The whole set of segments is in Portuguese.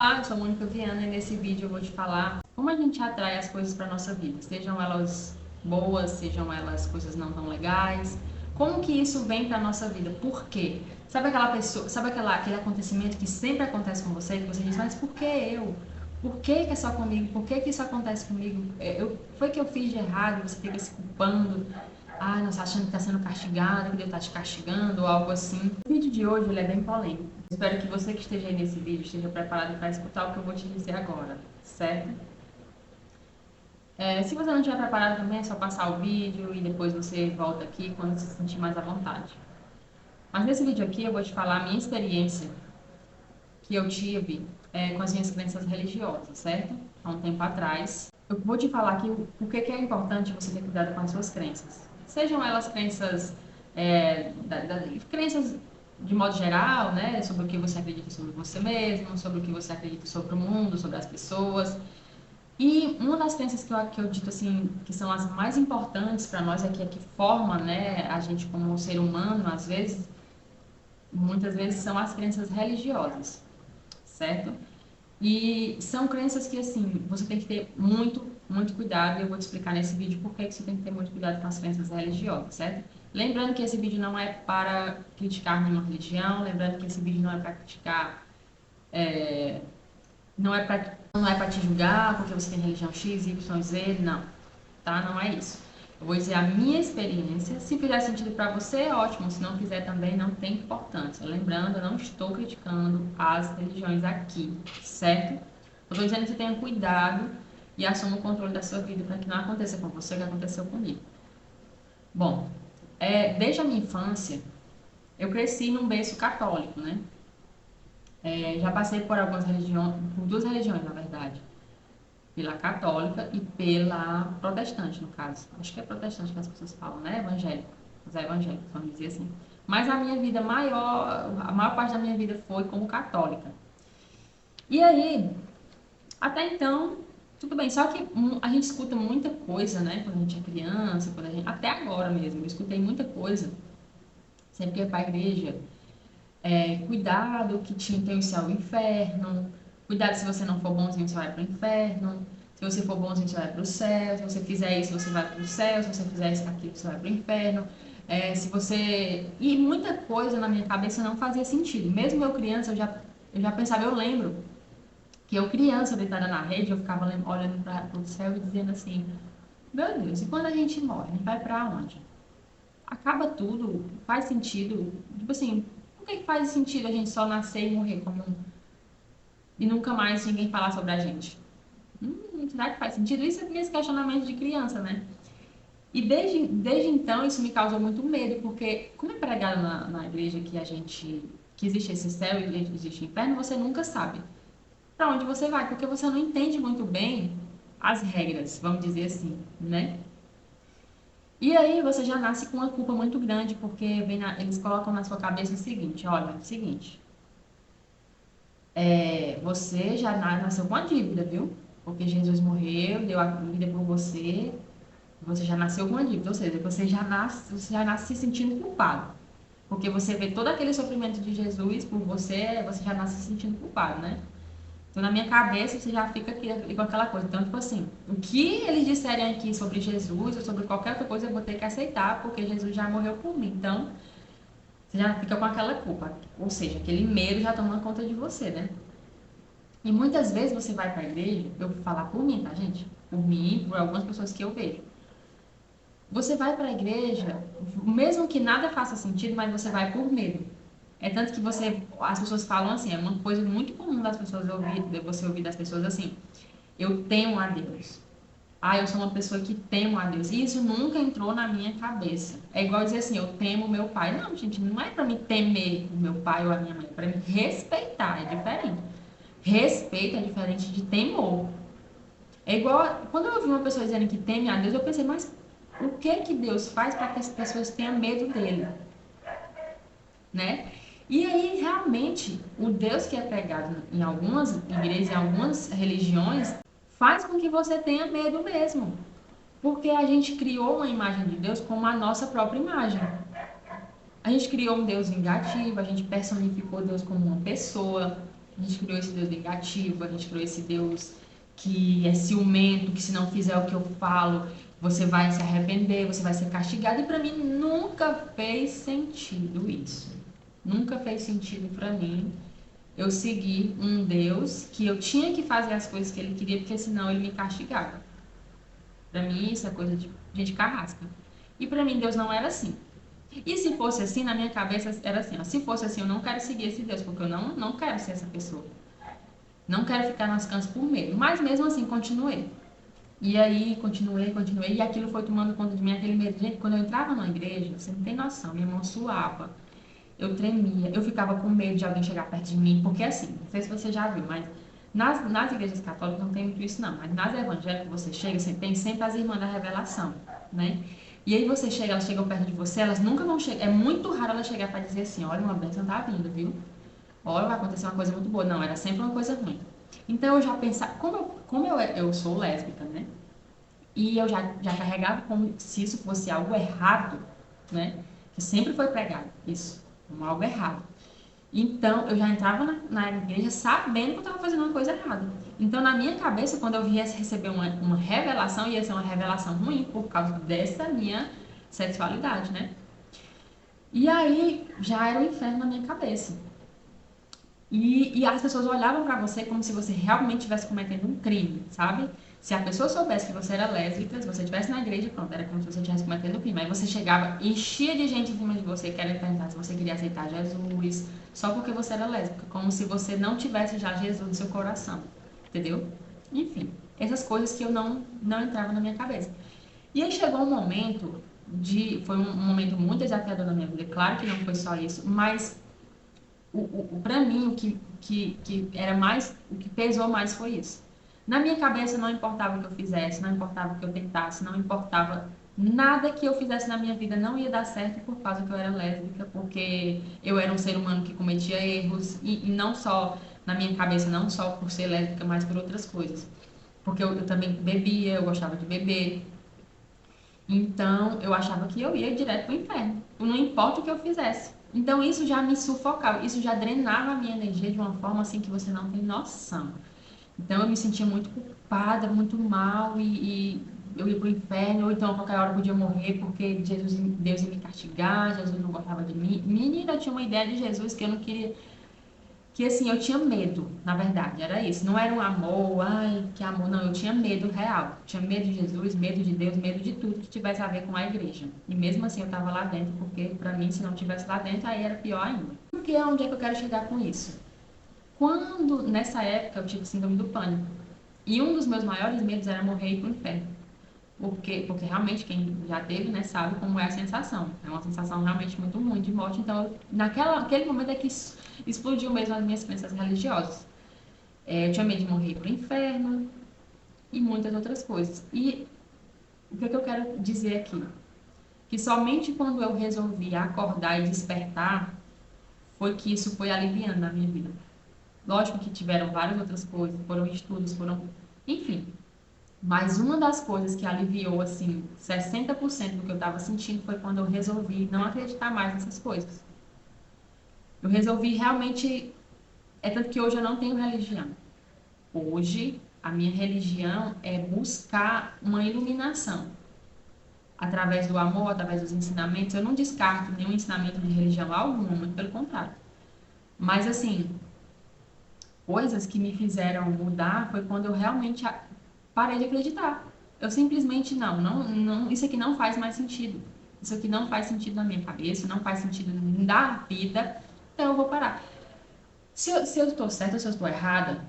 Olá, eu sou Mônica Viana e nesse vídeo eu vou te falar como a gente atrai as coisas para nossa vida, sejam elas boas, sejam elas coisas não tão legais, como que isso vem para nossa vida, por quê? Sabe aquela pessoa, aquele acontecimento que sempre acontece com você, que você diz, mas por que eu? Por que que é só comigo? Por que que isso acontece comigo? Foi que eu fiz de errado, você fica se culpando, nossa, achando que está sendo castigado, que Deus está te castigando ou algo assim. O vídeo de hoje ele é bem polêmico. Espero que você que esteja aí nesse vídeo esteja preparado para escutar o que eu vou te dizer agora, certo? Se você não estiver preparado também, é só passar o vídeo e depois você volta aqui quando se sentir mais à vontade. Mas nesse vídeo aqui eu vou te falar a minha experiência que eu tive com as minhas crenças religiosas, certo? Há um tempo atrás. Eu vou te falar aqui o que é importante você ter cuidado com as suas crenças. Sejam elas crenças, crenças de modo geral, né? Sobre o que você acredita sobre você mesmo, sobre o que você acredita sobre o mundo, sobre as pessoas. E uma das crenças que eu dito assim, que são as mais importantes para nós, é que forma, né, a gente como ser humano, às vezes, muitas vezes são as crenças religiosas, certo? E são crenças que, assim, você tem que ter muito cuidado, e eu vou te explicar nesse vídeo por que você tem que ter muito cuidado com as crenças religiosas, certo? Lembrando que esse vídeo não é para criticar nenhuma religião, lembrando que esse vídeo não é para criticar, não é para te julgar porque você tem religião X, Y, Z, não, tá? Não é isso. Eu vou dizer a minha experiência. Se fizer sentido para você, ótimo. Se não fizer também, não tem importância. Lembrando, eu não estou criticando as religiões aqui, certo? Eu estou dizendo que você tenha cuidado e assuma o controle da sua vida para que não aconteça com você o que aconteceu comigo. Bom, desde a minha infância, eu cresci num berço católico, né? Já passei por algumas religiões, por duas religiões, na verdade. Pela católica e pela protestante, no caso. Acho que é protestante que as pessoas falam, né? Evangélico. Os evangélicos, vamos dizer assim. Mas a minha vida a maior parte da minha vida foi como católica. E aí, até então, tudo bem. Só que a gente escuta muita coisa, né? Quando a gente é criança, até agora mesmo, eu escutei muita coisa. Sempre que ia pra igreja, cuidado que tem o céu e o inferno, cuidado se você não for bonzinho, você vai para o inferno, se você for bonzinho, você vai para o céu, se você fizer isso, você vai para o céu, se você fizer isso aqui, você vai para o inferno. Se você... E muita coisa na minha cabeça não fazia sentido. Mesmo eu criança, eu já pensava, eu lembro que eu criança, deitada na rede, eu ficava olhando para o céu e dizendo assim, meu Deus, e quando a gente morre, a gente vai para onde? Acaba tudo, faz sentido. Tipo assim, por que faz sentido a gente só nascer e morrer e nunca mais ninguém falar sobre a gente? Será que faz sentido? Isso é esse questionamento de criança, né? E desde então isso me causou muito medo, porque como é pregado na igreja que existe esse céu e existe inferno, você nunca sabe para onde você vai, porque você não entende muito bem as regras, vamos dizer assim, né? E aí você já nasce com uma culpa muito grande, porque eles colocam na sua cabeça o seguinte, olha, o seguinte, você já nasceu com a dívida, viu? Porque Jesus morreu, deu a vida por você já nasceu com a dívida, ou seja, você já nasce se sentindo culpado. Porque você vê todo aquele sofrimento de Jesus por você já nasce se sentindo culpado, né? Então, na minha cabeça, você já fica aqui com aquela coisa. Então, tipo assim, o que eles disserem aqui sobre Jesus ou sobre qualquer outra coisa, eu vou ter que aceitar, porque Jesus já morreu por mim. Então, você já fica com aquela culpa. Ou seja, aquele medo já tomando conta de você, né? E muitas vezes você vai para a igreja, eu vou falar por mim, tá, gente? Por mim, por algumas pessoas que eu vejo. Você vai para a igreja, mesmo que nada faça sentido, mas você vai por medo. É tanto que as pessoas falam assim, é uma coisa muito comum das pessoas você ouvir das pessoas assim, eu temo a Deus. Eu sou uma pessoa que temo a Deus. E isso nunca entrou na minha cabeça. É igual dizer assim, eu temo meu pai. Não, gente, não é para me temer o meu pai ou a minha mãe, é para me respeitar, é diferente. Respeito é diferente de temor. É igual, quando eu ouvi uma pessoa dizendo que teme a Deus, eu pensei, mas o que Deus faz para que as pessoas tenham medo dele? Né? E aí, realmente, o Deus que é pregado em algumas igrejas, em algumas religiões, faz com que você tenha medo mesmo. Porque a gente criou uma imagem de Deus como a nossa própria imagem. A gente criou um Deus vingativo, a gente personificou Deus como uma pessoa, A gente criou esse Deus vingativo, a gente criou esse Deus que é ciumento, que se não fizer o que eu falo, você vai se arrepender, você vai ser castigado. E para mim nunca fez sentido isso. Nunca fez sentido para mim eu seguir um Deus que eu tinha que fazer as coisas que ele queria, porque senão ele me castigava. Para mim isso é coisa de gente carrasca. E para mim Deus não era assim. E se fosse assim, na minha cabeça era assim, ó, se fosse assim, eu não quero seguir esse Deus, porque eu não quero ser essa pessoa. Não quero ficar nas cansas por medo. Mas mesmo assim, continuei. E aí, continuei, e aquilo foi tomando conta de mim, aquele medo. Gente, quando eu entrava na igreja, você não tem noção, minha mão suava, eu tremia, eu ficava com medo de alguém chegar perto de mim, porque assim, não sei se você já viu, mas nas igrejas católicas não tem muito isso não, mas nas evangélicas você chega, você tem sempre as irmãs da revelação, né? E aí você chega, elas chegam perto de você, elas nunca vão chegar, é muito raro elas chegar para dizer assim, olha, uma bênção tá vindo, viu? Olha, vai acontecer uma coisa muito boa. Não, era sempre uma coisa ruim. Então eu já pensava, eu sou lésbica, né? E eu já carregava como se isso fosse algo errado, né? Que sempre foi pregado, isso, como algo errado. Então, eu já entrava na igreja sabendo que eu estava fazendo uma coisa errada. Então, na minha cabeça, quando eu viesse receber uma revelação, ia ser uma revelação ruim por causa dessa minha sexualidade, né? E aí, já era o inferno na minha cabeça. E as pessoas olhavam pra você como se você realmente estivesse cometendo um crime, sabe? Se a pessoa soubesse que você era lésbica, se você estivesse na igreja, pronto, era como se você estivesse cometendo um crime. Aí você chegava, enchia de gente em cima de você querendo perguntar se você queria aceitar Jesus, só porque você era lésbica, como se você não tivesse já Jesus no seu coração, entendeu? Enfim, essas coisas que eu não entravam na minha cabeça. E aí chegou um momento foi um momento muito desafiador na minha vida, claro que não foi só isso, mas para mim, que era mais, o que pesou mais foi isso. Na minha cabeça, não importava o que eu fizesse, não importava o que eu tentasse, não importava nada que eu fizesse na minha vida não ia dar certo por causa que eu era lésbica, porque eu era um ser humano que cometia erros, e não só na minha cabeça, não só por ser lésbica, mas por outras coisas. Porque eu também bebia, eu gostava de beber, então, eu achava que eu ia direto para o inferno, não importa o que eu fizesse. Então, isso já me sufocava, isso já drenava a minha energia de uma forma assim que você não tem noção. Então, eu me sentia muito culpada, muito mal e eu ia para o inferno, ou então a qualquer hora eu podia morrer porque Deus ia me castigar, Jesus não gostava de mim. Menina, eu tinha uma ideia de Jesus que eu não queria, que assim, eu tinha medo, na verdade, era isso. Não era um amor, ai, que amor, não, eu tinha medo real. Tinha medo de Jesus, medo de Deus, medo de tudo que tivesse a ver com a igreja. E mesmo assim eu estava lá dentro, porque para mim, se não tivesse lá dentro, aí era pior ainda. Porque onde é que eu quero chegar com isso? Quando, nessa época, eu tive síndrome do pânico. E um dos meus maiores medos era morrer e ir pro inferno. Porque realmente quem já teve, né, sabe como é a sensação. É uma sensação realmente muito ruim de morte. Então, naquele momento é que explodiu mesmo as minhas crenças religiosas. Eu tinha medo de morrer para o inferno e muitas outras coisas. E o que eu quero dizer aqui? Que somente quando eu resolvi acordar e despertar foi que isso foi aliviando na minha vida. Lógico que tiveram várias outras coisas, foram estudos, enfim. Mas uma das coisas que aliviou, assim, 60% do que eu estava sentindo foi quando eu resolvi não acreditar mais nessas coisas. Eu resolvi realmente. É tanto que hoje eu não tenho religião. Hoje, a minha religião é buscar uma iluminação. Através do amor, através dos ensinamentos. Eu não descarto nenhum ensinamento de religião alguma, muito pelo contrário. Mas, assim, coisas que me fizeram mudar foi quando eu realmente parei de acreditar. Eu simplesmente não, isso aqui não faz mais sentido. Isso aqui não faz sentido na minha cabeça, não faz sentido na vida, então eu vou parar. Se eu estou certa ou se eu estou errada,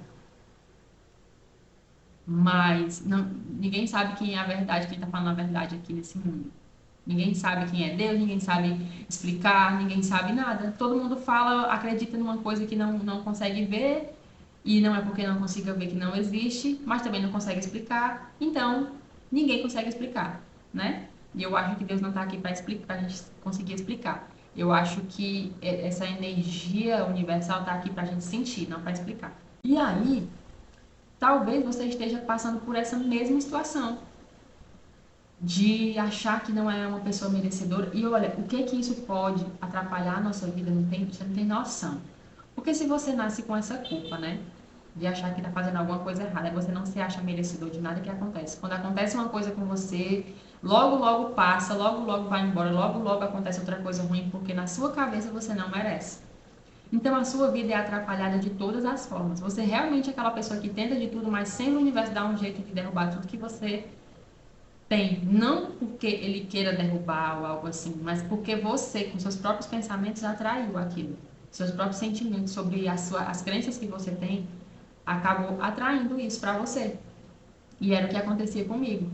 mas ninguém sabe quem é a verdade, quem está falando a verdade aqui nesse mundo. Ninguém sabe quem é Deus, ninguém sabe explicar, ninguém sabe nada. Todo mundo fala, acredita numa coisa que não consegue ver, e não é porque não consiga ver que não existe, mas também não consegue explicar. Então, ninguém consegue explicar, né? E eu acho que Deus não está aqui para explicar, para a gente conseguir explicar. Eu acho que essa energia universal está aqui para a gente sentir, não para explicar. E aí, talvez você esteja passando por essa mesma situação de achar que não é uma pessoa merecedora. E olha, o que isso pode atrapalhar a nossa vida, você não tem noção. Porque se você nasce com essa culpa, né? De achar que tá fazendo alguma coisa errada, você não se acha merecedor de nada que acontece. Quando acontece uma coisa com você, logo, logo passa, logo, logo vai embora, logo, logo acontece outra coisa ruim, porque na sua cabeça você não merece. Então a sua vida é atrapalhada de todas as formas. Você realmente é aquela pessoa que tenta de tudo, mas sempre o universo dá um jeito de derrubar tudo que você tem. Não porque ele queira derrubar ou algo assim, mas porque você, com seus próprios pensamentos, atraiu aquilo. Seus próprios sentimentos sobre as crenças que você tem, acabou atraindo isso para você. E era o que acontecia comigo.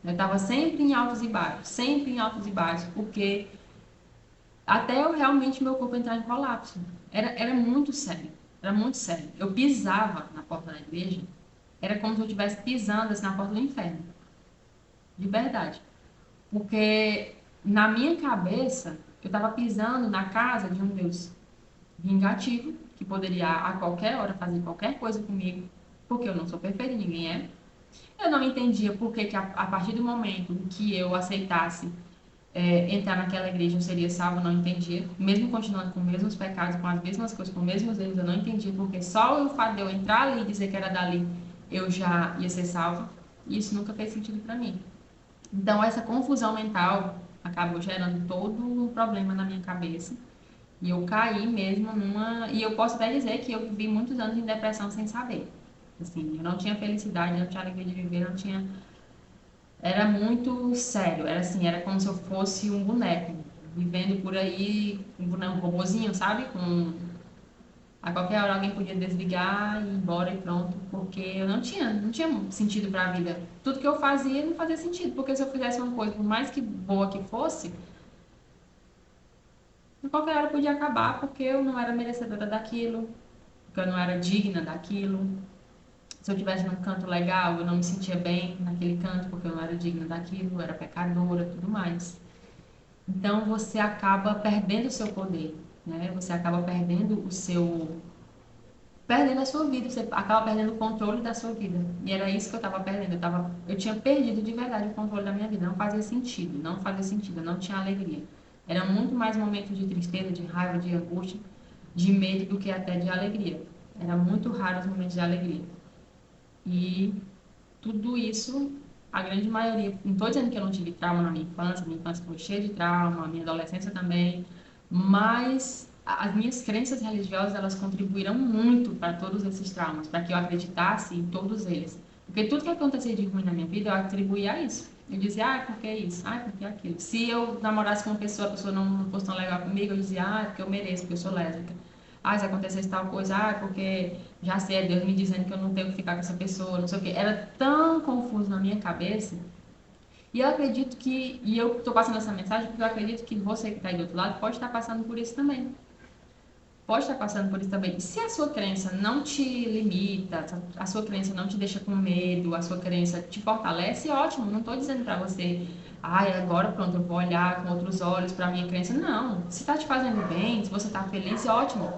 Eu estava sempre em altos e baixos, sempre em altos e baixos, porque até eu realmente meu corpo entrar em colapso. Era muito sério, era muito sério. Eu pisava na porta da igreja, era como se eu estivesse pisando assim, na porta do inferno, de verdade. Porque na minha cabeça, eu estava pisando na casa de um Deus vingativo, que poderia a qualquer hora fazer qualquer coisa comigo, porque eu não sou perfeita, ninguém é. Eu não entendia por que, a partir do momento que eu aceitasse entrar naquela igreja eu seria salvo, não entendia. Mesmo continuando com os mesmos pecados, com as mesmas coisas, com os mesmos erros, eu não entendia porque só o fato de eu entrar ali e dizer que era dali, eu já ia ser salvo. E isso nunca fez sentido para mim. Então, essa confusão mental acabou gerando todo um problema na minha cabeça. E eu caí mesmo numa. E eu posso até dizer que eu vivi muitos anos em depressão sem saber. Assim, eu não tinha felicidade, não tinha alegria de viver, não tinha. Era muito sério, era assim, era como se eu fosse um boneco, vivendo por aí, um boneco, um robozinho, sabe? A qualquer hora alguém podia desligar e ir embora e pronto, porque eu não tinha sentido para a vida. Tudo que eu fazia não fazia sentido, porque se eu fizesse uma coisa, por mais que boa que fosse, a qualquer hora podia acabar, porque eu não era merecedora daquilo, porque eu não era digna daquilo. Se eu estivesse num canto legal, eu não me sentia bem naquele canto, porque eu não era digna daquilo, eu era pecadora, tudo mais. Então você acaba perdendo o seu poder, né? Você acaba perdendo a sua vida, você acaba perdendo o controle da sua vida. E era isso que eu estava perdendo. Eu tinha perdido de verdade o controle da minha vida. Não fazia sentido, não fazia sentido, eu não tinha alegria. Era muito mais momentos de tristeza, de raiva, de angústia, de medo do que até de alegria. Era muito raro os momentos de alegria. E tudo isso, a grande maioria, não estou dizendo que eu não tive trauma na minha infância foi cheia de trauma, minha adolescência também, mas as minhas crenças religiosas, elas contribuíram muito para todos esses traumas, para que eu acreditasse em todos eles. Porque tudo que acontecia de ruim na minha vida, eu atribuía a isso. Eu dizia, ah, por que isso? Ah, por que aquilo? Se eu namorasse com uma pessoa, a pessoa não fosse tão legal comigo, eu dizia, ah, é porque eu mereço, porque eu sou lésbica. Ah, se acontecesse tal coisa, ah, é porque já sei, é Deus me dizendo que eu não tenho que ficar com essa pessoa, não sei o quê. Era tão confuso na minha cabeça. E eu acredito que, e eu estou passando essa mensagem porque eu acredito que você que está aí do outro lado pode estar passando por isso também. Pode estar passando por isso também. E se a sua crença não te limita, a sua crença não te deixa com medo, a sua crença te fortalece, ótimo. Não estou dizendo para você, ai, agora pronto, eu vou olhar com outros olhos para a minha crença. Não. Se está te fazendo bem, se você está feliz, ótimo.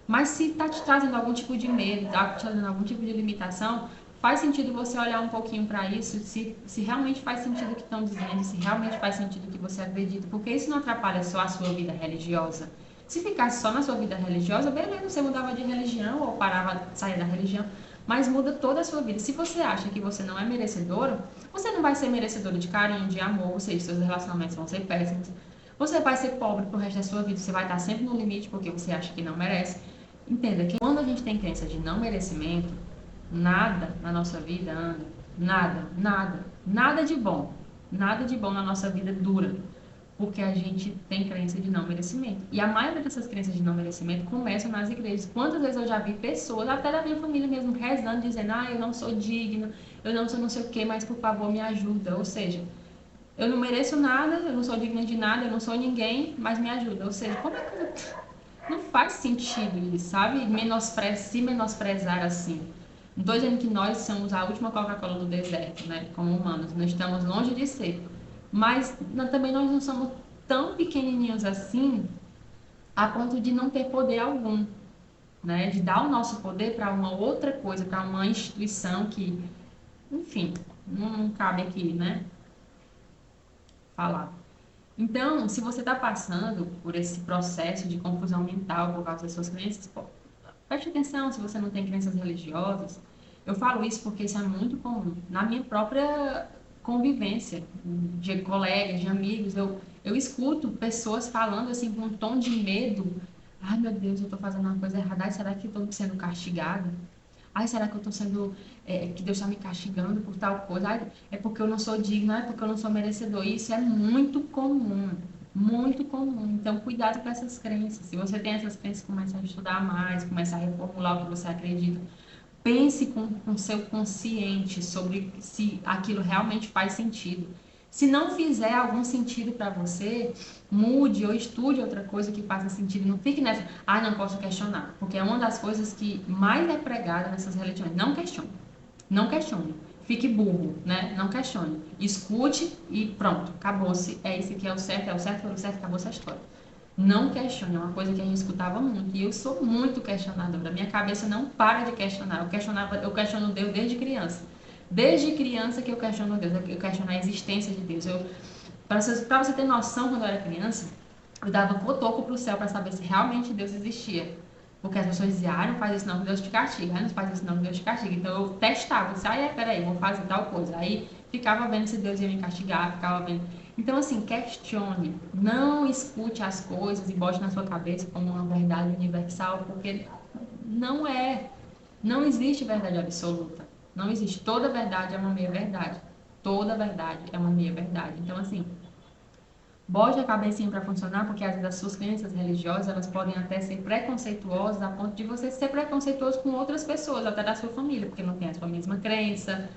Mas se está te trazendo algum tipo de medo, está te trazendo algum tipo de limitação, faz sentido você olhar um pouquinho para isso, se realmente faz sentido o que estão dizendo, se realmente faz sentido o que você acredita, porque isso não atrapalha só a sua vida religiosa. Se ficasse só na sua vida religiosa, beleza, você mudava de religião ou parava de sair da religião, mas muda toda a sua vida. Se você acha que você não é merecedora, você não vai ser merecedora de carinho, de amor, ou seja, seus relacionamentos vão ser péssimos. Você vai ser pobre pro resto da sua vida, você vai estar sempre no limite porque você acha que não merece. Entenda que quando a gente tem crença de não merecimento, nada na nossa vida anda. Nada, nada, nada de bom. Nada de bom na nossa vida dura. Porque a gente tem crença de não merecimento. E a maioria dessas crenças de não merecimento começam nas igrejas. Quantas vezes eu já vi pessoas, até da minha família mesmo, rezando, dizendo, ah, eu não sou digna, eu não sou não sei o quê, mas por favor me ajuda. Ou seja, eu não mereço nada, eu não sou digna de nada, eu não sou ninguém, mas me ajuda. Ou seja, como é que não faz sentido isso, sabe? Se menosprezar assim. Não estou dizendo que nós somos a última Coca-Cola do deserto, né? Como humanos, nós estamos longe de ser. Mas também nós não somos tão pequenininhos assim a ponto de não ter poder algum, né? De dar o nosso poder para uma outra coisa, para uma instituição que, enfim, não cabe aqui, né? Falar. Então, se você está passando por esse processo de confusão mental por causa das suas crenças, Preste atenção se você não tem crenças religiosas. Eu falo isso porque isso é muito comum. Na minha própria convivência, de colegas, de amigos, eu escuto pessoas falando assim com um tom de medo. Ai, meu Deus, eu estou fazendo uma coisa errada. Ai, será que eu estou sendo castigada? Ai, será que eu estou sendo, que Deus está me castigando por tal coisa? Ai, é porque eu não sou digno, é porque eu não sou merecedor. Isso é muito comum, muito comum. Então, cuidado com essas crenças. Se você tem essas crenças, comece a estudar mais, comece a reformular o que você acredita. Pense com seu consciente sobre se aquilo realmente faz sentido. Se não fizer algum sentido para você, mude ou estude outra coisa que faça sentido. Não fique nessa, não posso questionar, porque é uma das coisas que mais é pregada nessas religiões. Não questione. Não questione. Fique burro, né? Não questione. Escute e pronto, acabou-se. É isso que é o certo, foi o certo, acabou essa história. Não questione, é uma coisa que a gente escutava muito. E eu sou muito questionadora. Minha cabeça não para de questionar. Eu questiono Deus desde criança. Desde criança que eu questiono Deus, eu questiono a existência de Deus. Para você ter noção, quando eu era criança, eu dava cotoco pro céu para saber se realmente Deus existia. Porque as pessoas diziam, não faz isso não, que Deus te castiga. Não faz isso não, que Deus te castiga. Então eu testava, disse, peraí, vou fazer tal coisa. Aí ficava vendo se Deus ia me castigar, ficava vendo. Então, assim, questione. Não escute as coisas e bote na sua cabeça como uma verdade universal, porque não é. Não existe verdade absoluta. Não existe. Toda verdade é uma meia verdade. Toda verdade é uma meia verdade. Então, assim, bote a cabecinha para funcionar, porque às vezes as suas crenças religiosas, elas podem até ser preconceituosas a ponto de você ser preconceituoso com outras pessoas, até da sua família, porque não tem a sua mesma crença,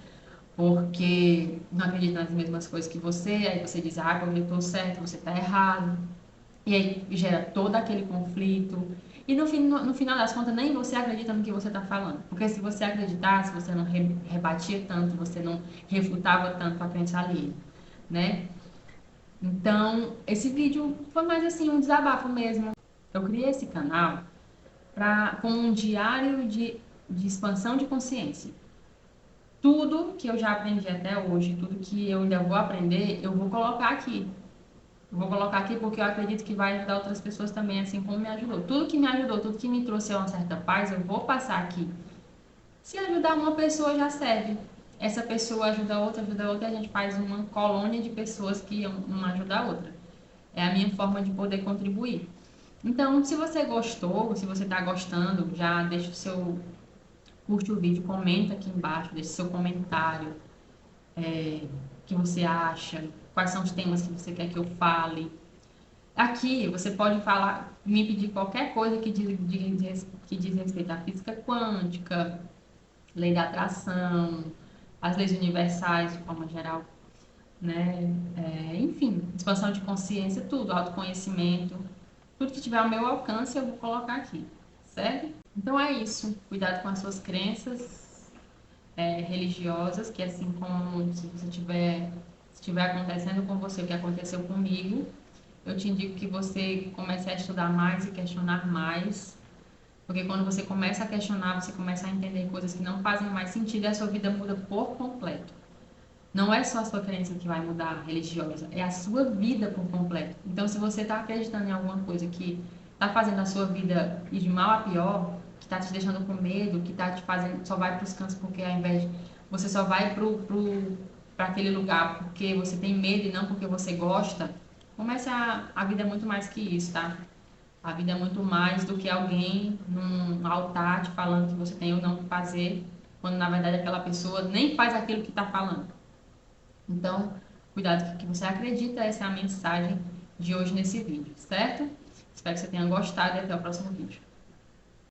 porque não acredita nas mesmas coisas que você, aí você diz, porque eu estou certo, você está errado, e aí gera todo aquele conflito, e no final das contas, nem você acredita no que você está falando, porque se você acreditasse, você não rebatia tanto, você não refutava tanto a crença alheia, né? Então, esse vídeo foi mais assim, um desabafo mesmo. Eu criei esse canal com um diário de expansão de consciência. Tudo que eu já aprendi até hoje, tudo que eu ainda vou aprender, eu vou colocar aqui. Eu vou colocar aqui porque eu acredito que vai ajudar outras pessoas também, assim como me ajudou. Tudo que me ajudou, tudo que me trouxe uma certa paz, eu vou passar aqui. Se ajudar uma pessoa já serve. Essa pessoa ajuda outra, e a gente faz uma colônia de pessoas que uma ajuda a outra. É a minha forma de poder contribuir. Então, se você gostou, se você está gostando, já deixa o seu, curte o vídeo, comenta aqui embaixo, deixa o seu comentário, o que você acha, quais são os temas que você quer que eu fale. Aqui você pode falar, me pedir qualquer coisa que diz respeito à física quântica, lei da atração, as leis universais de forma geral, né? Enfim, expansão de consciência, tudo, autoconhecimento, tudo que tiver ao meu alcance eu vou colocar aqui, certo? Então é isso. Cuidado com as suas crenças religiosas, que assim como se você se estiver acontecendo com você o que aconteceu comigo, eu te indico que você comece a estudar mais e questionar mais, porque quando você começa a questionar, você começa a entender coisas que não fazem mais sentido e a sua vida muda por completo. Não é só a sua crença que vai mudar religiosa, é a sua vida por completo. Então, se você está acreditando em alguma coisa que está fazendo a sua vida ir de mal a pior, que está te deixando com medo, que está te fazendo, só vai para os cantos porque ao invés de você só vai para aquele lugar porque você tem medo e não porque você gosta, comece a vida é muito mais que isso, tá? A vida é muito mais do que alguém num altar te falando que você tem ou não que fazer, quando na verdade aquela pessoa nem faz aquilo que está falando. Então, cuidado com o que você acredita, essa é a mensagem de hoje nesse vídeo, certo? Espero que você tenha gostado e até o próximo vídeo.